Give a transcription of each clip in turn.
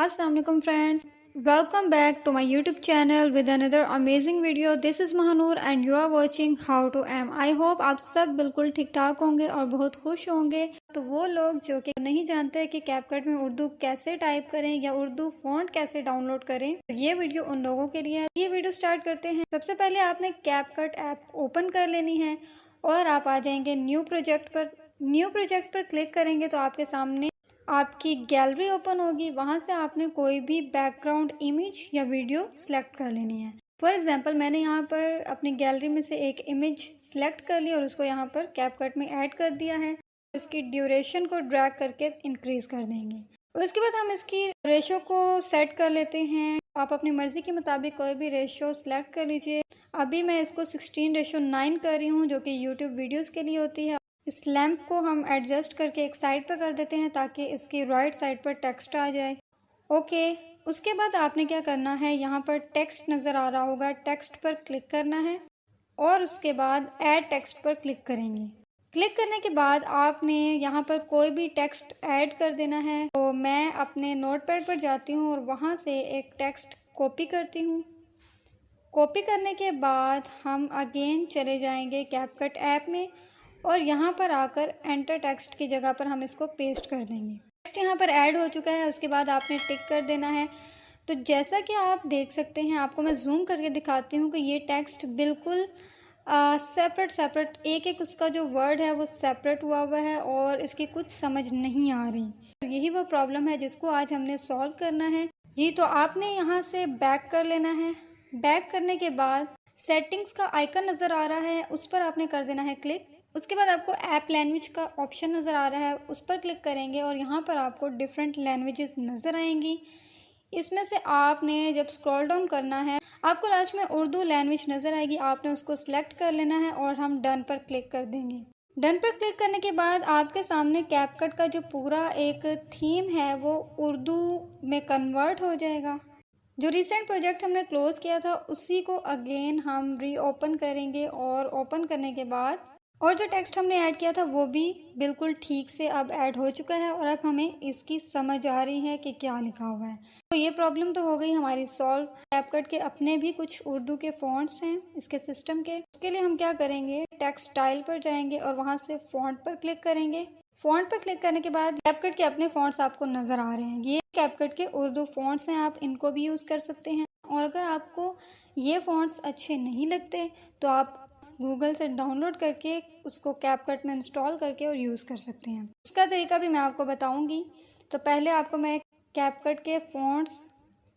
अस्सलाम वालेकुम friends, welcome back to my YouTube channel with another amazing video. This is Mahanoor and you are watching how to एम। I hope आप सब बिल्कुल ठीक ठाक होंगे और बहुत खुश होंगे। तो वो लोग जो कि नहीं जानते कि कैपकट में उर्दू कैसे टाइप करें या उर्दू फ़ॉन्ट कैसे डाउनलोड करें, तो ये वीडियो उन लोगों के लिए है। ये वीडियो स्टार्ट करते हैं। सबसे पहले आपने कैपकट ऐप ओपन कर लेनी है और आप आ जाएंगे न्यू प्रोजेक्ट पर। न्यू प्रोजेक्ट पर क्लिक करेंगे तो आपके सामने आपकी गैलरी ओपन होगी। वहाँ से आपने कोई भी बैकग्राउंड इमेज या वीडियो सिलेक्ट कर लेनी है। फॉर एग्जांपल मैंने यहाँ पर अपनी गैलरी में से एक इमेज सिलेक्ट कर ली और उसको यहाँ पर कैपकट में ऐड कर दिया है। इसकी ड्यूरेशन को ड्रैग करके इंक्रीज कर देंगे। उसके बाद हम इसकी रेशो को सेट कर लेते हैं। आप अपनी मर्जी के मुताबिक कोई भी रेशो सिलेक्ट कर लीजिए। अभी मैं इसको 16:9 कर रही हूँ, जो कि यूट्यूब वीडियोज़ के लिए होती है। इस लैंप को हम एडजस्ट करके एक साइड पर कर देते हैं ताकि इसकी राइट साइड पर टेक्स्ट आ जाए। ओके, उसके बाद आपने क्या करना है, यहाँ पर टेक्स्ट नज़र आ रहा होगा, टेक्स्ट पर क्लिक करना है और उसके बाद ऐड टेक्स्ट पर क्लिक करेंगे। क्लिक करने के बाद आपने यहाँ पर कोई भी टेक्स्ट ऐड कर देना है। तो मैं अपने नोटपैड पर जाती हूँ और वहाँ से एक टेक्स्ट कॉपी करती हूँ। कॉपी करने के बाद हम अगेन चले जाएंगे कैपकट ऐप में और यहाँ पर आकर एंटर टेक्स्ट की जगह पर हम इसको पेस्ट कर देंगे। टेक्स्ट यहाँ पर ऐड हो चुका है। उसके बाद आपने टिक कर देना है। तो जैसा कि आप देख सकते हैं, आपको मैं जूम करके दिखाती हूँ कि ये टेक्स्ट बिल्कुल सेपरेट एक एक उसका जो वर्ड है वो सेपरेट हुआ है और इसकी कुछ समझ नहीं आ रही। यही वो प्रॉब्लम है जिसको आज हमने सॉल्व करना है जी। तो आपने यहाँ से बैक कर लेना है। बैक करने के बाद सेटिंग्स का आइकन नज़र आ रहा है, उस पर आपने कर देना है क्लिक। उसके बाद आपको ऐप लैंग्वेज का ऑप्शन नज़र आ रहा है, उस पर क्लिक करेंगे और यहाँ पर आपको डिफरेंट लैंग्वेजेस नज़र आएंगी। इसमें से आपने जब स्क्रॉल डाउन करना है, आपको लास्ट में उर्दू लैंग्वेज नज़र आएगी। आपने उसको सिलेक्ट कर लेना है और हम डन पर क्लिक कर देंगे। डन पर क्लिक करने के बाद आपके सामने कैपकट का जो पूरा एक थीम है वो उर्दू में कन्वर्ट हो जाएगा। जो रिसेंट प्रोजेक्ट हमने क्लोज किया था उसी को अगेन हम रीओपन करेंगे और ओपन करने के बाद और जो टेक्स्ट हमने ऐड किया था वो भी बिल्कुल ठीक से अब ऐड हो चुका है और अब हमें इसकी समझ आ रही है कि क्या लिखा हुआ है। तो ये प्रॉब्लम तो हो गई हमारी सॉल्व। कैपकट के अपने भी कुछ उर्दू के फॉन्ट्स हैं इसके सिस्टम के। उसके लिए हम क्या करेंगे, टेक्स्ट स्टाइल पर जाएंगे और वहाँ से फॉन्ट पर क्लिक करेंगे। फॉन्ट पर क्लिक करने के बाद कैपकट के अपने फॉन्ट्स आपको नज़र आ रहे हैं। ये कैपकट के उर्दू फॉन्ट्स हैं, आप इनको भी यूज़ कर सकते हैं। और अगर आपको ये फॉन्ट्स अच्छे नहीं लगते तो आप गूगल से डाउनलोड करके उसको कैपकट में इंस्टॉल करके और यूज़ कर सकते हैं। उसका तरीका भी मैं आपको बताऊंगी। तो पहले आपको मैं कैपकट के फ़ॉन्ट्स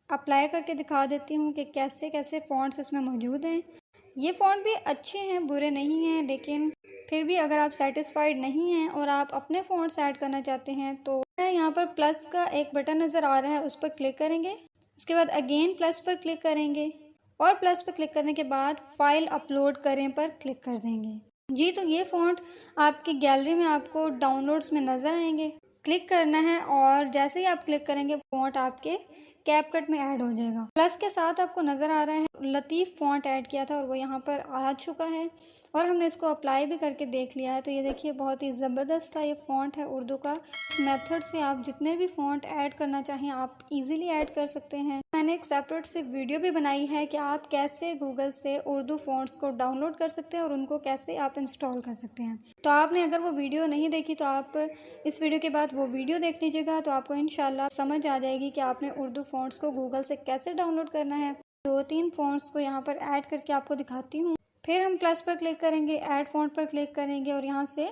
अप्लाई करके दिखा देती हूँ कि कैसे कैसे फ़ॉन्ट्स इसमें मौजूद हैं। ये फ़ॉन्ट भी अच्छे हैं, बुरे नहीं हैं, लेकिन फिर भी अगर आप सेटिस्फाइड नहीं हैं और आप अपने फ़ॉन्ट्स ऐड करना चाहते हैं तो यहाँ पर प्लस का एक बटन नज़र आ रहा है, उस पर क्लिक करेंगे। उसके बाद अगेन प्लस पर क्लिक करेंगे और प्लस पर क्लिक करने के बाद फाइल अपलोड करें पर क्लिक कर देंगे जी। तो ये फ़ॉन्ट आपकी गैलरी में आपको डाउनलोड्स में नज़र आएंगे। क्लिक करना है और जैसे ही आप क्लिक करेंगे फ़ॉन्ट आपके कैपकट में ऐड हो जाएगा। प्लस के साथ आपको नज़र आ रहा है लतीफ़ फ़ॉन्ट ऐड किया था और वो यहाँ पर आ चुका है और हमने इसको अप्लाई भी करके देख लिया है। तो ये देखिए बहुत ही ज़बरदस्त सा ये फ़ॉन्ट है उर्दू का। इस मेथड से आप जितने भी फ़ॉन्ट ऐड करना चाहें आप इजीली ऐड कर सकते हैं। मैंने एक सेपरेट से वीडियो भी बनाई है कि आप कैसे गूगल से उर्दू फ़ॉन्ट्स को डाउनलोड कर सकते हैं और उनको कैसे आप इंस्टॉल कर सकते हैं। तो आपने अगर वो वीडियो नहीं देखी तो आप इस वीडियो के बाद वो वीडियो देख लीजिएगा, तो आपको इंशाल्लाह समझ आ जाएगी कि आपने उर्दू फ़ॉन्ट्स को गूगल से कैसे डाउनलोड करना है। 2-3 फ़ॉन्ट्स को यहाँ पर ऐड करके आपको दिखाती हूँ। फिर हम प्लस पर क्लिक करेंगे, ऐड फ़ॉन्ट पर क्लिक करेंगे और यहाँ से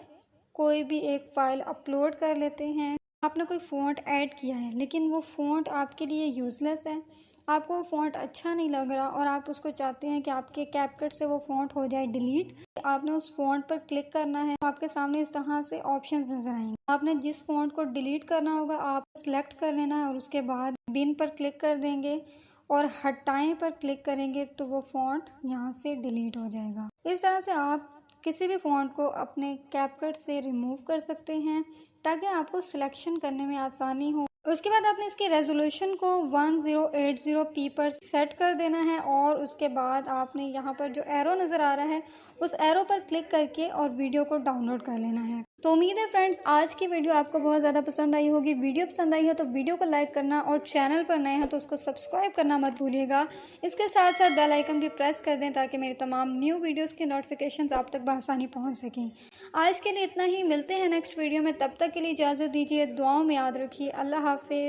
कोई भी एक फ़ाइल अपलोड कर लेते हैं। आपने कोई फ़ॉन्ट ऐड किया है लेकिन वो फ़ॉन्ट आपके लिए यूज़लेस है, आपको वो फ़ॉन्ट अच्छा नहीं लग रहा और आप उसको चाहते हैं कि आपके कैपकट से वो फ़ॉन्ट हो जाए डिलीट। आपने उस फ़ॉन्ट पर क्लिक करना है। आपके सामने इस तरह से ऑप्शंस नज़र आएंगे। आपने जिस फ़ॉन्ट को डिलीट करना होगा आप सेलेक्ट कर लेना है और उसके बाद बिन पर क्लिक कर देंगे और हटाएं पर क्लिक करेंगे तो वो फ़ॉन्ट यहाँ से डिलीट हो जाएगा। इस तरह से आप किसी भी फ़ॉन्ट को अपने कैपकट से रिमूव कर सकते हैं ताकि आपको सिलेक्शन करने में आसानी हो। उसके बाद आपने इसकी रेजोल्यूशन को 1080p पर सेट कर देना है और उसके बाद आपने यहाँ पर जो एरो नज़र आ रहा है उस एरो पर क्लिक करके और वीडियो को डाउनलोड कर लेना है। तो उम्मीद है फ्रेंड्स आज की वीडियो आपको बहुत ज़्यादा पसंद आई होगी। वीडियो पसंद आई हो तो वीडियो को लाइक करना और चैनल पर नए हैं तो उसको सब्सक्राइब करना मत भूलिएगा। इसके साथ साथ बेल आइकन भी प्रेस कर दें ताकि मेरी तमाम न्यू वीडियोस की नोटिफिकेशंस आप तक बआसानी पहुंच सकें। आज के लिए इतना ही, मिलते हैं नेक्स्ट वीडियो में। तब तक के लिए इजाज़त दीजिए, दुआओं में याद रखिए। अल्लाह हाफिज़।